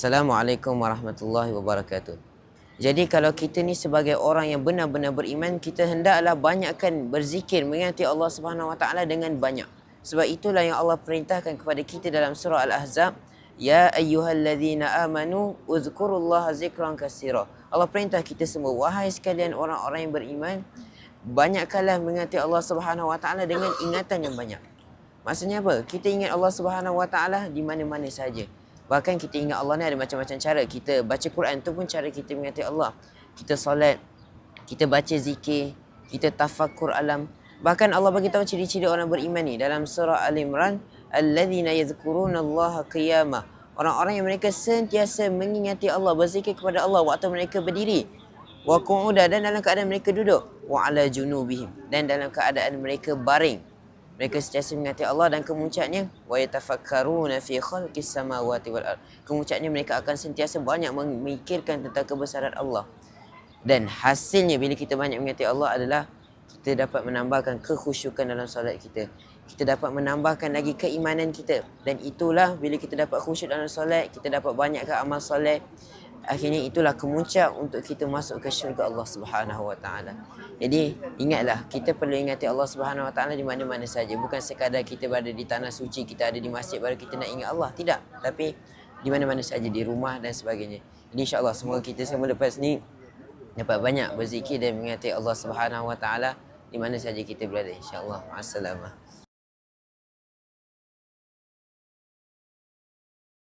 Assalamualaikum warahmatullahi wabarakatuh. Jadi kalau kita ni sebagai orang yang benar-benar beriman, kita hendaklah banyakkan berzikir mengingati Allah Subhanahu Wa Taala dengan banyak. Sebab itulah yang Allah perintahkan kepada kita dalam surah Al-Ahzab, ya ayyuhallazina amanu uzkurullaha zikran katsira. Allah perintah kita semua, wahai sekalian orang-orang yang beriman, banyakkanlah mengingati Allah Subhanahu Wa Taala dengan ingatan yang banyak. Maksudnya apa? Kita ingat Allah Subhanahu Wa Taala di mana-mana saja. Bahkan kita ingat Allah ni ada macam-macam cara. Kita baca Quran tu pun cara kita mengingati Allah. Kita solat, kita baca zikir, kita tafakkur alam. Bahkan Allah bagi tahu ciri-ciri orang beriman ni dalam surah Al-Imran, alladzina yadhkurunallaha qiyama. Orang-orang yang mereka sentiasa mengingati Allah, berzikir kepada Allah waktu mereka berdiri. Wa qu'uda, dan dalam keadaan mereka duduk. Wa ala junubihim, dan dalam keadaan mereka baring. Mereka sentiasa mengingati Allah, dan kemuncaknya wa yatafakkaruna fi khalqis samawati wal ard. Kemuncaknya mereka akan sentiasa banyak memikirkan tentang kebesaran Allah. Dan hasilnya bila kita banyak mengingati Allah adalah kita dapat menambahkan kekhusyukan dalam solat kita. Kita dapat menambahkan lagi keimanan kita. Dan itulah bila kita dapat khusyuk dalam solat, kita dapat banyakkan amal solat. Akhirnya itulah kemuncak untuk kita masuk ke syurga Allah Subhanahu Wa Taala. Jadi ingatlah, kita perlu ingati Allah Subhanahu Wa Taala di mana-mana saja. Bukan sekadar kita berada di tanah suci, kita ada di masjid baru kita nak ingat Allah. Tidak. Tapi di mana-mana saja, di rumah dan sebagainya. Jadi insya-Allah semoga kita semua lepas ni dapat banyak berzikir dan mengingati Allah Subhanahu Wa Taala di mana saja kita berada, insya-Allah. Assalamah.